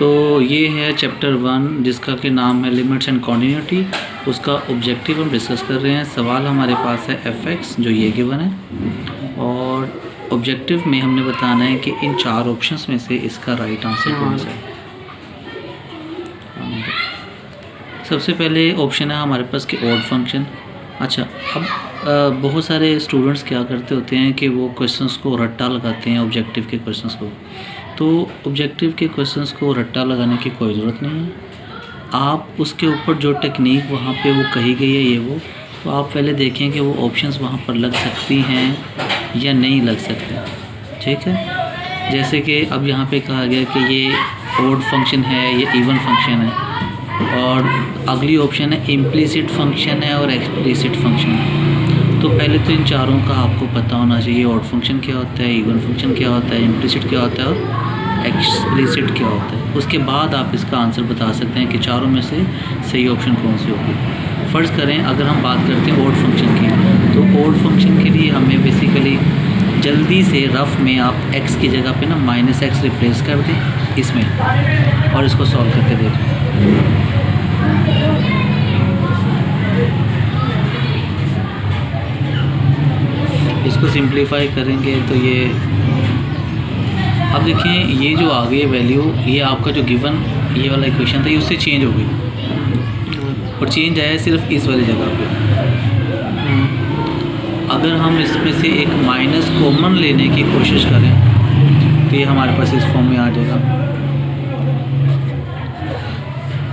तो ये है चैप्टर 1 जिसका कि नाम है लिमिट्स एंड कॉन्टिन्यूटी। उसका ऑब्जेक्टिव हम डिस्कस कर रहे हैं। सवाल हमारे पास है fx जो ये गिवन है, और ऑब्जेक्टिव में हमने बताना है कि इन 4 ऑप्शंस में से इसका राइट आंसर कौन सा है। सबसे पहले ऑप्शन है हमारे पास कि ऑड फंक्शन। अच्छा, अब बहुत सारे स्टूडेंट्स क्या करते होते हैं कि वो क्वेश्चंस को रट्टा लगाते हैं ऑब्जेक्टिव के क्वेश्चंस को। तो ऑब्जेक्टिव के क्वेश्चंस को रट्टा लगाने की कोई ज़रूरत नहीं है। आप उसके ऊपर जो टेक्निक वहाँ पे वो कही गई है वो तो आप पहले देखें कि वो ऑप्शंस वहाँ पर लग सकती हैं या नहीं लग सकते, ठीक है। जैसे कि अब यहाँ पे कहा गया कि ये ऑड फंक्शन है, ये इवन फंक्शन है, और अगली ऑप्शन है इम्प्लिसिट फंक्शन है और एक्सप्लिसिट फंक्शन है। तो पहले तो इन चारों का आपको पता होना चाहिए, ऑड फंक्शन क्या होता है, इवन फंक्शन क्या होता है, इम्प्लिसिट क्या होता है और एक्सप्लिसिट क्या होता है। उसके बाद आप इसका आंसर बता सकते हैं कि चारों में से सही ऑप्शन कौन सी होगी। फ़र्ज़ करें अगर हम बात करते हैं ऑड फंक्शन की, तो ऑड फंक्शन के लिए हमें बेसिकली जल्दी से रफ़ में आप x की जगह पे ना -x रिप्लेस कर दें इसमें, और इसको सॉल्व करके देखें। इसको सिंप्लीफाई करेंगे तो ये अब देखें, ये जो आ गई वैल्यू, ये आपका जो गिवन ये वाला इक्वेशन था ये उससे चेंज हो गई, और चेंज आया सिर्फ इस वाली जगह पे। अगर हम इसमें से एक माइनस कॉमन लेने की कोशिश करें तो ये हमारे पास इस फॉर्म में आ जाएगा,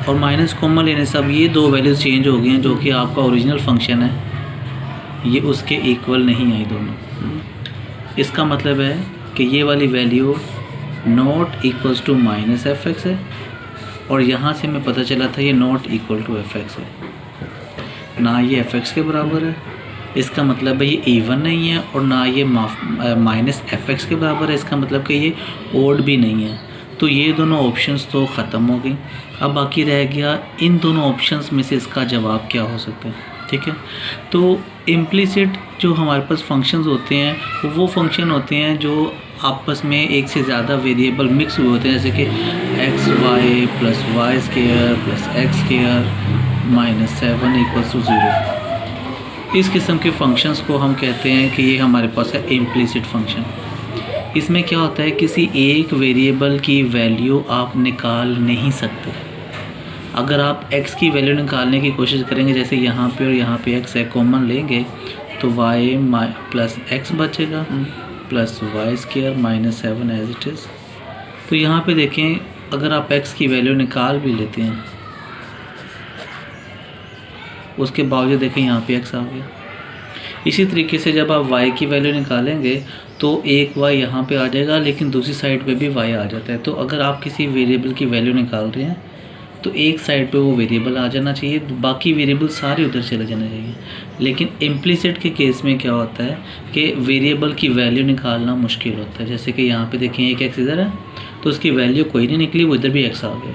और माइनस कॉमन लेने से अब ये दो वैल्यूज़ चेंज हो गई हैं। जो कि आपका ओरिजिनल फंक्शन है ये उसके इक्वल नहीं आई दोनों। इसका मतलब है कि ये वाली value not equals to -fx है, और यहाँ से हमें पता चला था ये नॉट इक्वल टू fx है, ना ये fx के बराबर है। इसका मतलब है ये इवन नहीं है, और ना ये -fx के बराबर है। इसका मतलब कि ये ओड भी नहीं है। तो ये दोनों ऑप्शंस तो ख़त्म हो गई। अब बाकी रह गया इन दोनों ऑप्शंस में से इसका जवाब क्या हो सकता है, ठीक है। तो इम्प्लिसिट जो हमारे पास फंक्शंस होते हैं वो फंक्शन होते हैं जो आपस में एक से ज़्यादा वेरिएबल मिक्स हुए होते हैं, जैसे कि xy plus y square plus x square -7 = 0। इस किस्म के फंक्शंस को हम कहते हैं कि ये हमारे पास है इम्प्लिसिट फंक्शन। इसमें क्या होता है, किसी एक वेरिएबल की वैल्यू आप निकाल नहीं सकते। अगर आप x की वैल्यू निकालने की कोशिश करेंगे, जैसे यहाँ पे और यहाँ पे x है, कॉमन लेंगे तो y प्लस x बचेगा plus y square -7 as it is. तो यहाँ पे देखें, अगर आप x की वैल्यू निकाल भी लेते हैं उसके बावजूद देखें यहाँ पे x आ गया। इसी तरीके से जब आप y की वैल्यू निकालेंगे तो एक y यहाँ पे आ जाएगा, लेकिन दूसरी साइड पे भी y आ जाता है। तो अगर आप किसी वेरिएबल की वैल्यू निकाल रहे हैं तो एक साइड पे वो वेरिएबल आ जाना चाहिए, बाकी वेरिएबल सारे उधर चले जाने चाहिए। लेकिन इम्प्लिसिट के केस में क्या होता है कि वेरिएबल की वैल्यू निकालना मुश्किल होता है। जैसे कि यहाँ पे देखें एक x इधर है तो उसकी वैल्यू कोई नहीं निकली, वो इधर भी x आ गया,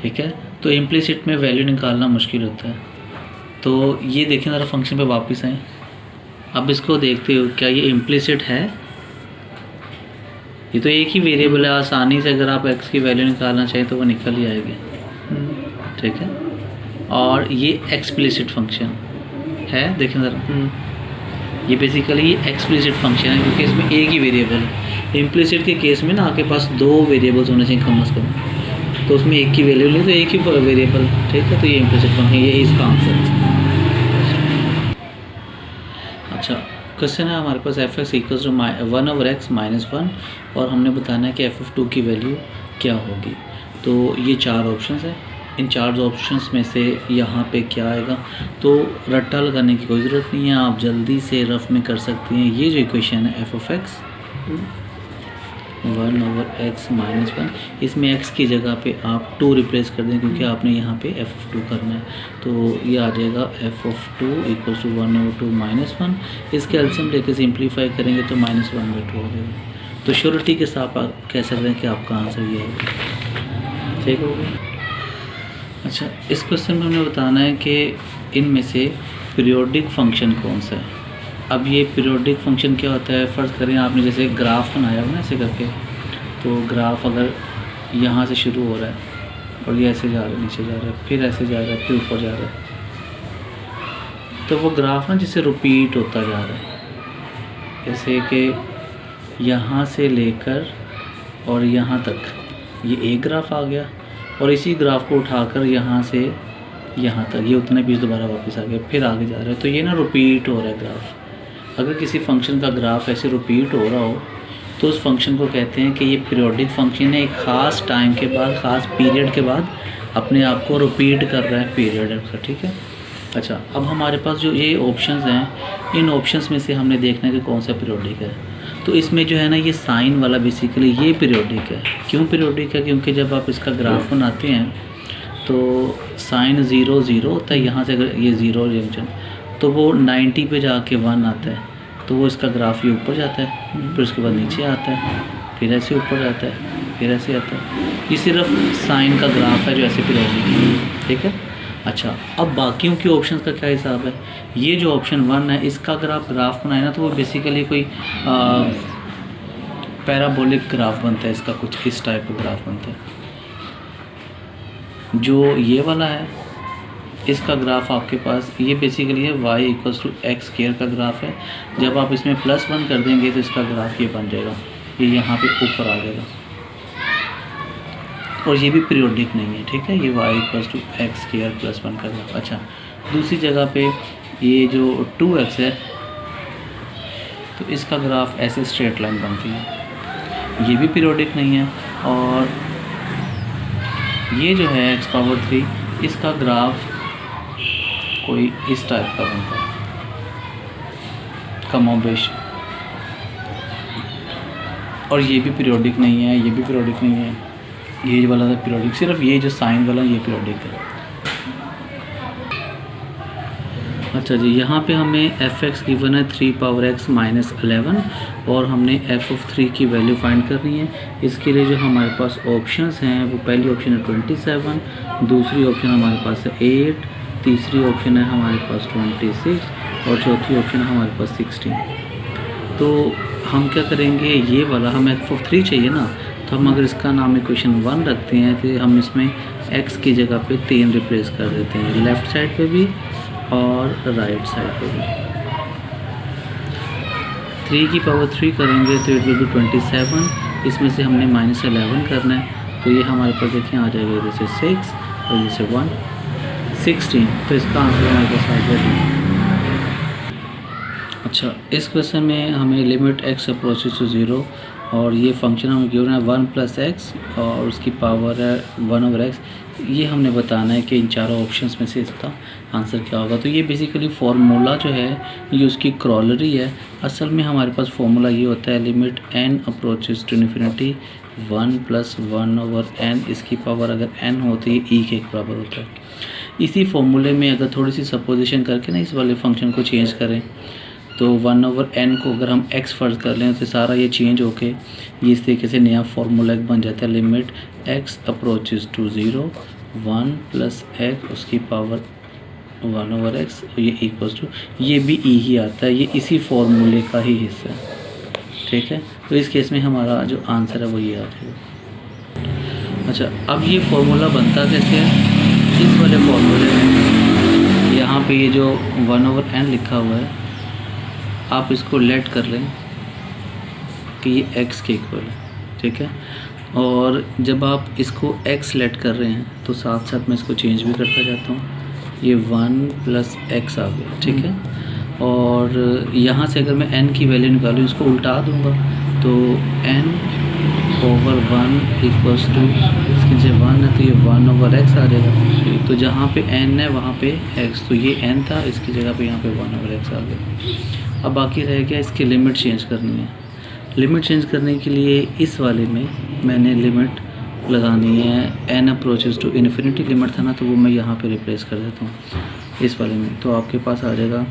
ठीक है। तो इम्प्लिसिट में वैल्यू निकालना मुश्किल होता है। तो ये देखें ज़रा फंक्शन पे वापस आएँ। अब इसको देखते हो, क्या ये इम्प्लिसिट है? ये तो एक ही वेरिएबल है, आसानी से अगर आप x की वैल्यू निकालना चाहें तो वो निकल ही आएगी, ठीक है। और ये एक्सप्लिसिट फंक्शन है, देखें ज़रा, ये बेसिकली एक्सप्लिसिट फंक्शन है क्योंकि इसमें एक ही वेरिएबल है। इम्प्लिसिट के केस में ना आपके पास 2 वेरिएबल्स होने चाहिए कम से कम, तो उसमें एक की वैल्यू नहीं तो एक ही वेरिएबल, ठीक है। तो ये इम्प्लिसिट फंक्शन, ये इसका आंसर। अच्छा, क्वेश्चन है हमारे पास fx = 1/x - 1, और हमने बताना है कि f(2) की वैल्यू क्या होगी। तो ये 4 ऑप्शंस हैं। इन 4 ऑप्शंस में से यहाँ पे क्या आएगा, तो रट्टा लगाने की कोई ज़रूरत नहीं है, आप जल्दी से रफ में कर सकते हैं। ये जो इक्वेशन है f(x) 1/x - 1, इसमें x की जगह पे आप 2 रिप्लेस कर दें क्योंकि आपने यहाँ पे f(2) करना है। तो ये आ जाएगा f(2) = 1/2 - 1। इसके एलसीएम लेके सिंप्लीफाई करेंगे तो -1/2 हो जाएगा। तो श्योरिटी के साथ आप कह सकते हैं कि आपका आंसर ये है, ठीक होगा। अच्छा, इस क्वेश्चन में हमें बताना है कि इनमें से पीरियोडिक फंक्शन कौन सा है। अब ये पीरियोडिक फंक्शन क्या होता है, फ़र्ज़ करें आपने जैसे ग्राफ बनाया हो ना ऐसे करके, तो ग्राफ अगर यहाँ से शुरू हो रहा है और ये ऐसे जा रहा है, नीचे जा रहा है, फिर ऐसे जा रहा है, फिर ऊपर जा रहा है। तो वो ग्राफ ना जिससे रिपीट होता जा रहा है, जैसे कि यहाँ से लेकर और यहाँ तक ये एक ग्राफ आ गया और इसी ग्राफ को उठाकर यहाँ से यहाँ तक ये उतने पीस दोबारा वापस आ गया, फिर आगे जा रहा है। तो ये ना रिपीट हो रहा है ग्राफ। अगर किसी फंक्शन का ग्राफ ऐसे रिपीट हो रहा हो तो उस फंक्शन को कहते हैं कि ये पीरियोडिक फंक्शन है, एक ख़ास टाइम के बाद, ख़ास पीरियड के बाद अपने आप को रिपीट कर रहा है पीरियड का, ठीक है। अच्छा, अब हमारे पास जो ये ऑप्शंस हैं, इन ऑप्शंस में से हमने देखना है कि कौन सा पीरियोडिक है। तो इसमें जो है ना ये साइन वाला बेसिकली ये पीरियोडिक है। क्यों पीरियोडिक है? क्योंकि जब आप इसका ग्राफ बनाते हैं तो साइन 0 0 होता है, यहाँ से अगर ये 0 जंक्शन तो वो 90 पे जाके 1 आता है, तो वो इसका ग्राफ ये ऊपर जाता है, फिर उसके बाद नीचे आता है, फिर ऐसे ऊपर जाता है, फिर ऐसे आता है। ये सिर्फ साइन का ग्राफ है जो ऐसे पीरियोडिक है, ठीक है। अच्छा, अब बाकियों के ऑप्शंस का क्या हिसाब है? ये जो ऑप्शन 1 है इसका अगर आप ग्राफ बनाए ना तो वो बेसिकली कोई पैराबोलिक ग्राफ बनता है, इसका कुछ इस टाइप का ग्राफ बनता है। जो ये वाला है इसका ग्राफ आपके पास ये बेसिकली है y = x² का ग्राफ है। जब आप इसमें +1 कर देंगे तो इसका ग्राफ ये बन जाएगा, ये यहाँ पे ऊपर आ जाएगा और ये भी पीरियोडिक नहीं है, ठीक है। ये y = x² + 1 का ग्राफ। अच्छा, दूसरी जगह पे ये जो 2x है तो इसका ग्राफ ऐसे स्ट्रेट लाइन बनती है, ये भी पीरियोडिक नहीं है। और ये जो है x⁻3 इसका ग्राफ कोई इस टाइप का बनता है, कमोबेश। और ये भी पीरियोडिक नहीं है, ये भी पीरियोडिक नहीं है, ये वाला था पीरियोडिक, सिर्फ ये जो साइन वाला ये पीरियोडिक है। अच्छा जी, यहाँ पे हमें f(x) गिवन है 3x - 11 और हमने f(3) की वैल्यू फाइंड करनी है। इसके लिए जो हमारे पास ऑप्शंस हैं वो पहली ऑप्शन है 27, दूसरी ऑप्शन हमारे पास है 8, तीसरी ऑप्शन है हमारे पास 26 और चौथी ऑप्शन है हमारे पास 16। तो हम क्या करेंगे, ये वाला हमें f(3) चाहिए ना, तो हम अगर इसका नाम इक्वेशन 1 रखते हैं तो हम इसमें x की जगह पे 3 रिप्लेस कर देते हैं, लेफ़्ट साइड पे भी और राइट साइड पे भी। 3³ करेंगे तो इट विल बी 27, इसमें से हमने -11 करना है, तो ये हमारे पास देखिए आ जाएगा इधर से 6 और इधर से 1, 16। तो इसका आंसर हमारे पास आ गया। अच्छा, इस क्वेश्चन में हमें लिमिट x अप्रोचेस टू 0 और ये फंक्शन हमें गिवन है 1 + x और उसकी पावर है 1/x। ये हमने बताना है कि इन चारों ऑप्शंस में से इसका आंसर क्या होगा। तो ये बेसिकली फार्मूला जो है ये उसकी क्रॉलरी है। असल में हमारे पास फार्मूला ये होता है limit n approaches to infinity 1 + 1/n, इसकी पावर अगर n होती है e के बराबर होता है। इसी फार्मूले में अगर थोड़ी सी सपोजिशन करके ना इस वाले फंक्शन को चेंज करें तो 1/n को अगर हम x फ़र्ज़ कर लें तो सारा ये चेंज होके ये इस तरीके से नया फार्मूला बन जाता है। Limit x approaches to 0 1 + x उसकी पावर 1/x, ये इक्वल्स टू, ये भी e ही आता है, ये इसी फार्मूले का ही हिस्सा है, ठीक है। तो इस केस में हमारा जो आंसर है वो ये आ जाएगा। अच्छा, अब ये फार्मूला बनता कैसे है? इस वाले फार्मूले में यहाँ पे ये जो 1/n लिखा हुआ है आप इसको लेट कर लें कि ये x के इक्वल है, ठीक है। और जब आप इसको x लेट कर रहे हैं तो साथ साथ मैं इसको चेंज भी करता जाता हूँ, ये 1 + x आ गया, ठीक है। और यहाँ से अगर मैं n की वैल्यू निकालूँ, इसको उल्टा दूँगा तो n/1 इक्वल्स टू, इसके जो 1 है तो ये 1/x आ जाएगा। तो जहाँ पे n है वहाँ पे x, तो ये n था, इसकी जगह पे यहाँ पे 1/x आ गया। अब बाकी रह गया इसकी लिमिट चेंज करनी है। लिमिट चेंज करने के लिए इस वाले में मैंने लिमिट लगानी है n approaches to infinity limit था ना, तो वो मैं यहाँ पे रिप्लेस कर देता हूँ इस वाले में। तो आपके पास आ जाएगा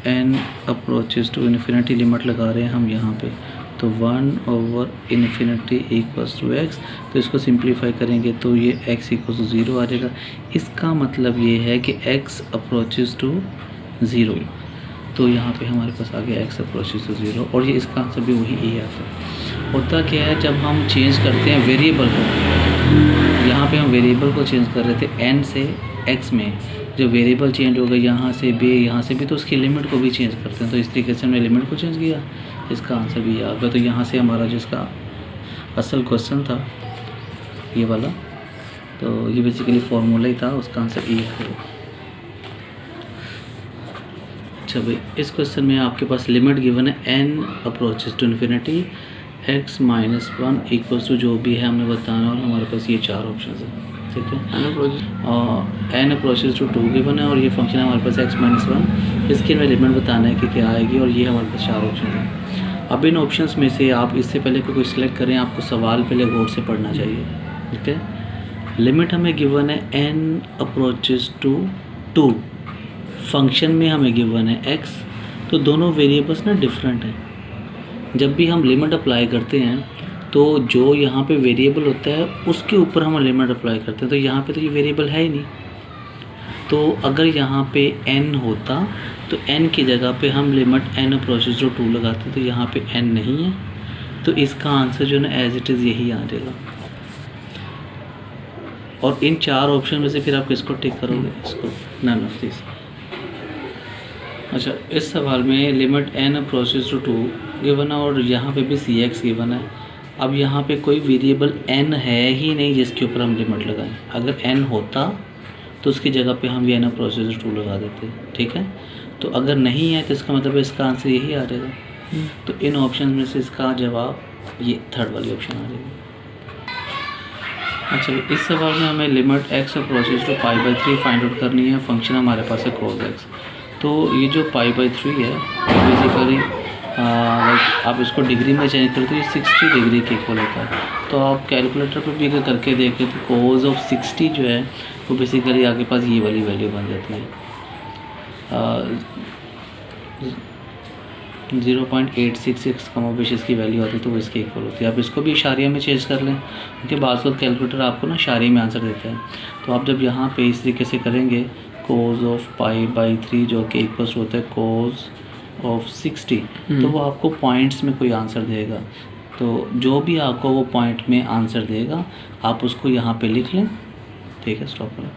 n approaches to infinity limit लगा रहे हैं हम यहाँ पे, तो 1/∞ इक्वल्स टू x। तो इसको सिंप्लीफाई करेंगे तो ये x = 0 आ जाएगा। इसका मतलब ये है कि x अप्रोचेस टू 0। तो यहाँ पे हमारे पास आ गया x अप्रोचेस टू 0 और ये इसका आंसर भी वही ए आता है। होता क्या है, जब हम चेंज करते हैं वेरिएबल को, यहाँ पे हम वेरिएबल को चेंज कर रहे थे n से x में, जब वेरिएबल चेंज हो गया यहाँ से भी तो उसकी लिमिट को भी चेंज करते हैं। तो इस तरीके से हमने लिमिट को चेंज किया, इसका आंसर भी आ गया। तो यहाँ से हमारा जिसका असल क्वेश्चन था ये वाला, तो ये बेसिकली फॉर्मूला ही था, उसका आंसर ए है। अच्छा भाई, इस क्वेश्चन में आपके पास लिमिट गिवन है n approaches to infinity x minus 1 equals to जो भी है हमने बताना, और हमारे पास ये 4 ऑप्शन है, ठीक है। और n अप्रोचेस टू 2 गिवन है और ये फंक्शन है हमारे पास x माइनस 1, इसकी हमें लिमिट बताना है कि क्या आएगी, और ये हमारे पास 4 ऑप्शन है। अब इन ऑप्शंस में से आप इससे पहले कोई सिलेक्ट करें, आपको सवाल पहले गौर से पढ़ना चाहिए, ठीक है। लिमिट हमें गिवन है n अप्रोचेस टू 2, फंक्शन में हमें गिवन है x, तो दोनों वेरिएबल्स ना डिफरेंट हैं। जब भी हम लिमिट अप्लाई करते हैं तो जो यहाँ पे वेरिएबल होता है उसके ऊपर हम लिमिट अप्लाई करते हैं, तो यहाँ पे तो ये वेरिएबल है ही नहीं। तो अगर यहाँ पे n होता तो n की जगह पे हम लिमिट n अप्रोचेस टू 2 लगाते, तो यहाँ पे n नहीं है, तो इसका आंसर जो है ना एज इट इज़ यही आ जाएगा। और इन 4 ऑप्शन में से फिर आप किसको टिक करोगे, इसको, नन ऑफ दिस। अच्छा, इस सवाल में limit n approaches to 2 given है और यहाँ पे भी cx गिवन है। अब यहाँ पे कोई वेरिएबल n है ही नहीं जिसके ऊपर हम लिमिट लगाएं। अगर n होता तो उसकी जगह पे हम ये n अप्रोचेस टू 2 लगा देते, ठीक है। तो अगर नहीं है तो इसका मतलब है इसका आंसर यही आ जाएगा। तो इन ऑप्शन में से इसका जवाब ये थर्ड वाली ऑप्शन आ जाएगी। अच्छा, इस सवाल में हमें limit x approaches to π/3 find out करनी है। फंक्शन हमारे पास है cos x। तो ये जो π/3 है बेसिकली लाइक आप इसको डिग्री में चेंज करते हो, ये 60 डिग्री के इक्वल होता है। तो आप कैलकुलेटर पर भी अगर करके देखें तो cos ऑफ 60 जो है वो बेसिकली आपके पास ये वाली वैल्यू बन जाती है 0.866 कमोबेश इसकी वैल्यू आती है, तो वो इसके इक्वल होती है। आप इसको भी इशारिया में चेंज कर लें, क्योंकि बाद वक्त कैलकुलेटर आपको ना इशारे में आंसर देता है। तो आप जब यहाँ पे इस तरीके से करेंगे cos ऑफ π/3 जो कि इक्वल्स होता है cos ऑफ 60, तो वो आपको पॉइंट्स में कोई आंसर देगा। तो जो भी आपको वो पॉइंट में आंसर देगा आप उसको यहाँ पे लिख लें, ठीक है। स्टॉप करें।